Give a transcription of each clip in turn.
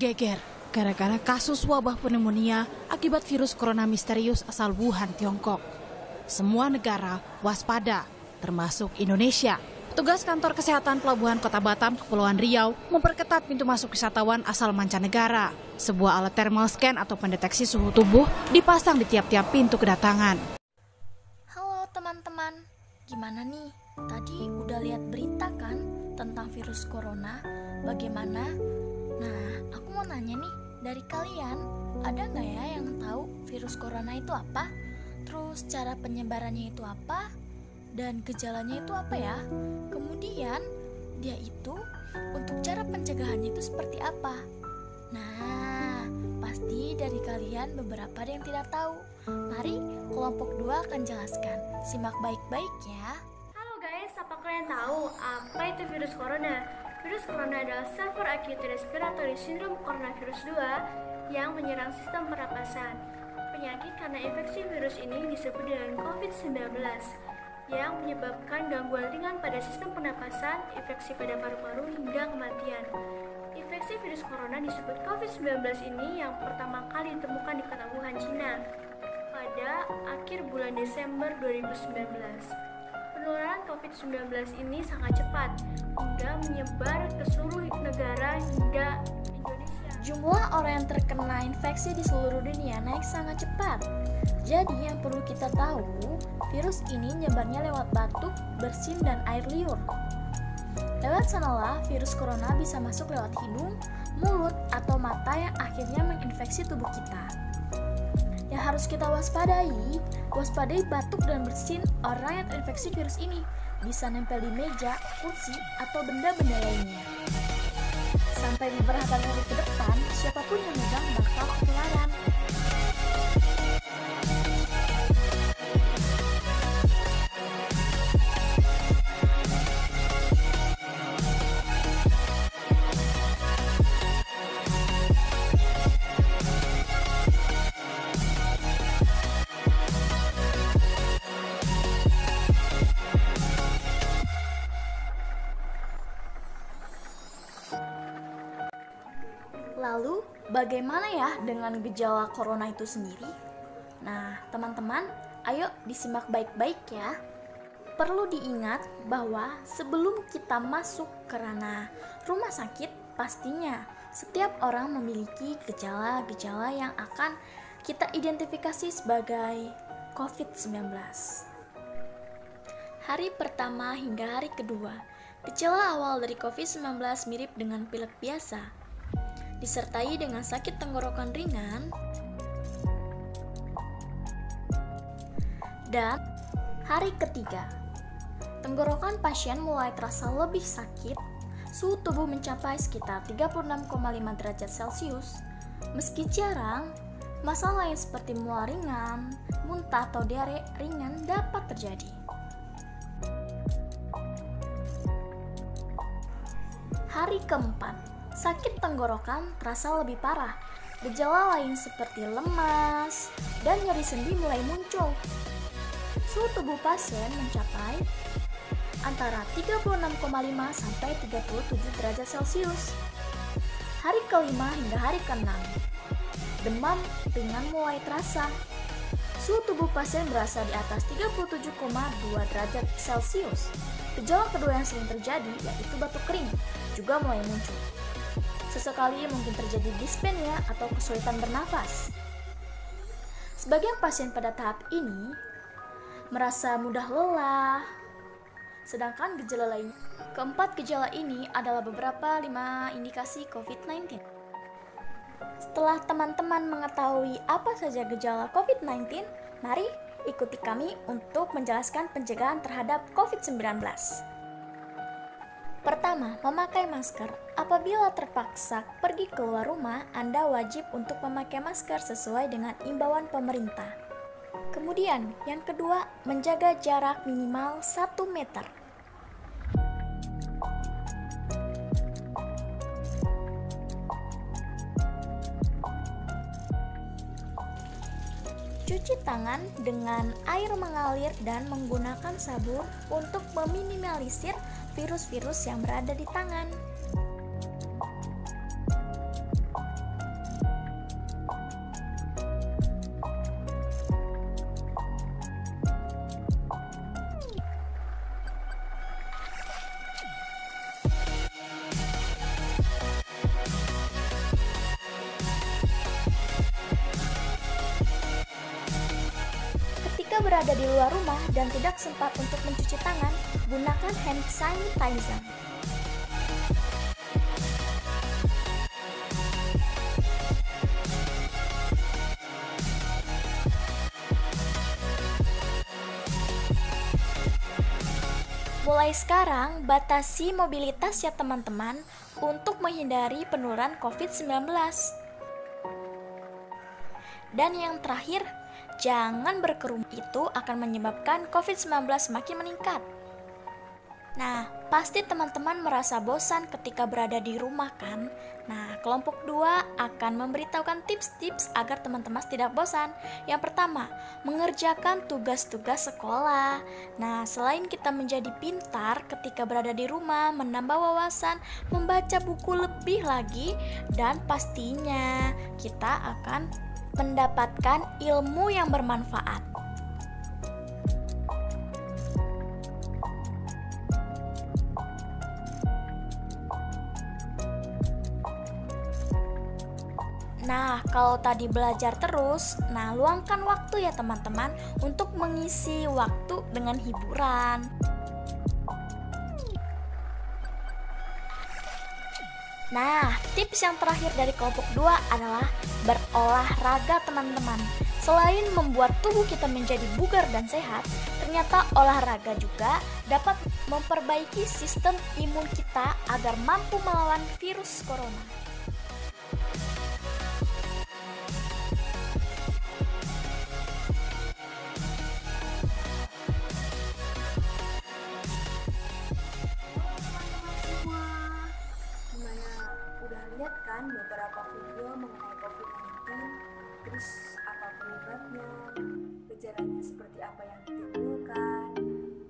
bergeger gara-gara kasus wabah pneumonia akibat virus corona misterius asal Wuhan, Tiongkok. Semua negara waspada, termasuk Indonesia. Petugas kantor kesehatan Pelabuhan Kota Batam, Kepulauan Riau, memperketat pintu masuk wisatawan asal mancanegara. Sebuah alat thermal scan atau pendeteksi suhu tubuh dipasang di tiap-tiap pintu kedatangan. Halo teman-teman, gimana nih? Tadi udah lihat berita kan tentang virus corona? Bagaimana? Nah, aku mau nanya nih, dari kalian ada nggak ya yang tahu virus corona itu apa? Terus cara penyebarannya itu apa? Dan gejalanya itu apa ya? Kemudian dia itu untuk cara pencegahannya itu seperti apa? Nah, pasti dari kalian beberapa ada yang tidak tahu. Mari kelompok 2 akan jelaskan. Simak baik-baik ya. Halo guys, apa kalian tahu apa itu virus corona? Virus corona adalah Severe Acute Respiratory Syndrome Coronavirus 2 yang menyerang sistem pernapasan. Penyakit karena infeksi virus ini disebut dengan COVID-19 yang menyebabkan gangguan ringan pada sistem pernapasan, infeksi pada paru-paru hingga kematian. Infeksi virus corona disebut COVID-19 ini yang pertama kali ditemukan di kota Wuhan, Cina pada akhir bulan Desember 2019. Penularan COVID-19 ini sangat cepat hingga menyebar ke seluruh negara hingga Indonesia. Jumlah orang yang terkena infeksi di seluruh dunia naik sangat cepat. Jadi yang perlu kita tahu, virus ini nyebarnya lewat batuk, bersin, dan air liur. Lewat sanalah virus corona bisa masuk lewat hidung, mulut, atau mata yang akhirnya menginfeksi tubuh kita. Yang harus kita waspadai batuk dan bersin orang yang terinfeksi virus ini. Bisa nempel di meja, kursi, atau benda-benda lainnya. Sampai beberapa hari ke depan, siapapun yang megang bakal ketularan. Lalu, bagaimana ya dengan gejala corona itu sendiri? Nah, teman-teman, ayo disimak baik-baik ya. Perlu diingat bahwa sebelum kita masuk ke ranah rumah sakit, pastinya setiap orang memiliki gejala-gejala yang akan kita identifikasi sebagai COVID-19. Hari pertama hingga hari kedua, gejala awal dari COVID-19 mirip dengan pilek biasa, disertai dengan sakit tenggorokan ringan, dan hari ketiga, tenggorokan pasien mulai terasa lebih sakit, suhu tubuh mencapai sekitar 36,5 derajat Celcius. Meski jarang, masalah lain seperti mual ringan, muntah atau diare ringan dapat terjadi. Hari keempat, sakit tenggorokan terasa lebih parah. Gejala lain seperti lemas dan nyeri sendi mulai muncul. Suhu tubuh pasien mencapai antara 36,5 sampai 37 derajat Celcius. Hari kelima hingga hari keenam, demam ringan mulai terasa. Suhu tubuh pasien berasa di atas 37,2 derajat Celcius. Gejala kedua yang sering terjadi yaitu batuk kering juga mulai muncul. Sesekali mungkin terjadi dispnea atau kesulitan bernafas. Sebagian pasien pada tahap ini merasa mudah lelah, sedangkan gejala lainnya. Keempat gejala ini adalah beberapa 5 indikasi COVID-19. Setelah teman-teman mengetahui apa saja gejala COVID-19, mari ikuti kami untuk menjelaskan pencegahan terhadap COVID-19. Pertama, memakai masker. Apabila terpaksa pergi keluar rumah, Anda wajib untuk memakai masker sesuai dengan imbauan pemerintah. Kemudian, yang kedua, menjaga jarak minimal 1 meter. Cuci tangan dengan air mengalir dan menggunakan sabun untuk meminimalisir virus-virus yang berada di tangan. berada di luar rumah dan tidak sempat untuk mencuci tangan, gunakan hand sanitizer. Mulai sekarang, batasi mobilitas ya teman-teman untuk menghindari penularan COVID-19. Dan yang terakhir, jangan berkerumun, itu akan menyebabkan COVID-19 semakin meningkat. Nah, pasti teman-teman merasa bosan ketika berada di rumah kan? Nah, kelompok 2 akan memberitahukan tips-tips agar teman-teman tidak bosan. Yang pertama, mengerjakan tugas-tugas sekolah. Nah, selain kita menjadi pintar ketika berada di rumah, menambah wawasan, membaca buku lebih lagi, dan pastinya kita akan mendapatkan ilmu yang bermanfaat. Nah, kalau tadi belajar terus, nah luangkan waktu ya teman-teman untuk mengisi waktu dengan hiburan. Nah, tips yang terakhir dari kelompok 2 adalah berolahraga teman-teman. Selain membuat tubuh kita menjadi bugar dan sehat, ternyata olahraga juga dapat memperbaiki sistem imun kita agar mampu melawan virus corona. Lihat kan beberapa video mengenai COVID-19, terus apa penyebabnya, gejalanya seperti apa yang ditimbulkan,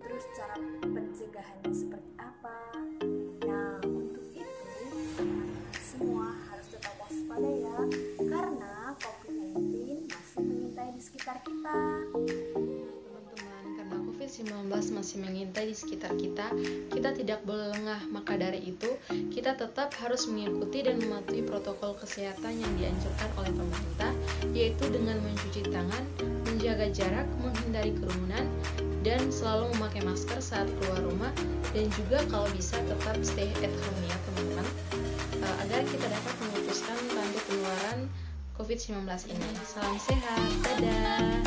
terus cara pencegahannya seperti apa. Nah, untuk itu teman-teman semua harus tetap waspada ya, karena COVID-19 masih mengintai di sekitar kita. Karena COVID-19 masih mengintai di sekitar kita, kita tidak boleh lengah. Maka dari itu, kita tetap harus mengikuti dan mematuhi protokol kesehatan yang dianjurkan oleh pemerintah, yaitu dengan mencuci tangan, menjaga jarak, menghindari kerumunan, dan selalu memakai masker saat keluar rumah, dan juga kalau bisa tetap stay at home ya teman-teman, agar kita dapat memutuskan rantai penularan COVID-19 ini. Salam sehat, dadah!